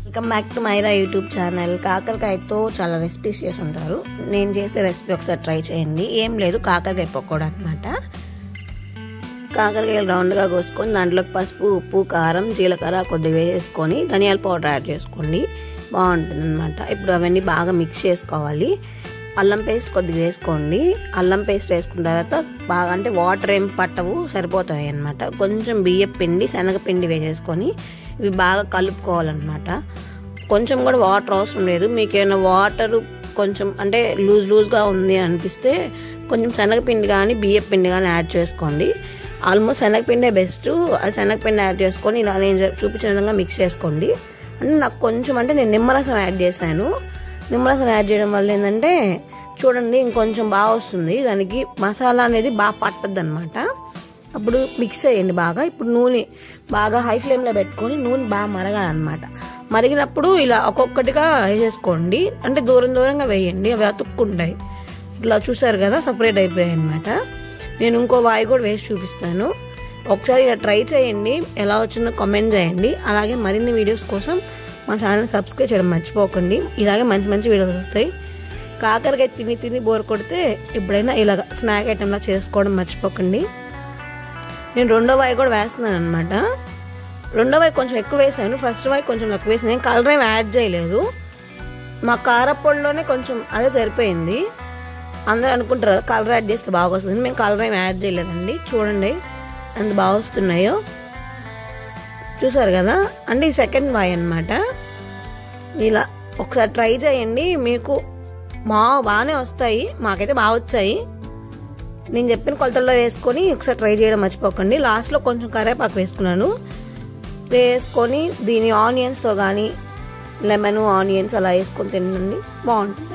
Welcome back to Maira YouTube channel. కాకరకాయతో చాలా recipes చేసి ఉంటారు. నేను చేసే రెసిపీ ఒకసారి ట్రై చేయండి. ఏం లేదు, కాకరకాయ పకోడా అనమాట. కాకరకాయలు రౌండ్గా కోసుకొని దాంట్లోకి పసుపు, ఉప్పు, కారం, జీలకర్ర కొద్దిగా వేసుకొని ధనియాల పౌడర్ యాడ్ చేసుకోండి, బాగుంటుంది అనమాట. ఇప్పుడు అవన్నీ బాగా మిక్స్ చేసుకోవాలి. అల్లం పేస్ట్ కొద్దిగా వేసుకోండి. అల్లం పేస్ట్ వేసుకున్న తర్వాత బాగా అంటే వాటర్ ఏం పట్టవు, సరిపోతాయి అనమాట. కొంచెం బియ్యం పిండి, శనగపిండి వేసేసుకొని ఇవి బాగా కలుపుకోవాలన్నమాట. కొంచెం కూడా వాటర్ అవసరం లేదు. మీకు ఏమైనా వాటర్ కొంచెం అంటే లూజ్గా ఉంది అనిపిస్తే కొంచెం శనగపిండి కానీ బియ్యం పిండి కానీ యాడ్ చేసుకోండి. ఆల్మోస్ట్ శనగపిండే బెస్ట్. అది శనగపిండి యాడ్ చేసుకొని ఇలా నేను చూపించిన విధంగా మిక్స్ చేసుకోండి. అంటే నాకు కొంచెం అంటే నేను నిమ్మరసం యాడ్ చేశాను. నిమ్మరసం యాడ్ చేయడం వల్ల ఏంటంటే చూడండి ఇంకొంచెం బాగా వస్తుంది. దానికి మసాలా అనేది బాగా పట్టద్దు అనమాట. అప్పుడు మిక్స్ చేయండి బాగా. ఇప్పుడు నూనె బాగా హై ఫ్లేమ్లో పెట్టుకొని నూనె బాగా మరగాలన్నమాట. మరిగినప్పుడు ఇలా ఒక్కొక్కటిగా వేసేసుకోండి. అంటే దూరంగా వేయండి, అవి అతుక్కుంటాయి. ఇట్లా చూసారు కదా, సపరేట్ అయిపోయాయి అనమాట. నేను ఇంకో వాయి కూడా వేసి చూపిస్తాను. ఒకసారి ఇలా ట్రై చేయండి, ఎలా వచ్చిందో కామెంట్ చేయండి. అలాగే మరిన్ని వీడియోస్ కోసం మా ఛానల్ సబ్స్క్రైబ్ చేయడం మర్చిపోకండి. ఇలాగే మంచి మంచి వీడియోస్ వస్తాయి. కాకరకాయ తిని బోర్ కొడితే ఎప్పుడైనా ఇలాగ స్నాక్ ఐటెంలా చేసుకోవడం మర్చిపోకండి. నేను రెండో వాయి కూడా వేస్తున్నాను అనమాట. రెండో వాయి కొంచెం ఎక్కువ వేసాను, ఫస్ట్ వాయి కొంచెం తక్కువ వేసాను. నేను కలర్ ఏమి యాడ్ చేయలేదు. మా కారపొడిలోనే కొంచెం అదే సరిపోయింది. అందరూ అనుకుంటారు కదా కలర్ యాడ్ చేస్తే బాగా వస్తుంది. మేము కలర్ ఏమి యాడ్ చేయలేదండి. చూడండి ఎంత బాగా వస్తున్నాయో, చూసారు కదా. అంటే ఈ సెకండ్ వాయి అనమాట. ఇలా ఒకసారి ట్రై చేయండి, మీకు బాగానే వస్తాయి. మాకైతే బాగా వచ్చాయి. నేను చెప్పిన కొలతల్లో వేసుకొని ఒకసారి ట్రై చేయడం మర్చిపోకండి. లాస్ట్లో కొంచెం కరివేపాకు వేసుకున్నాను. వేసుకొని దీని ఆనియన్స్తో కానీ లెమన్ ఆనియన్స్ అలా వేసుకొని తినండి, బాగుంటుంది.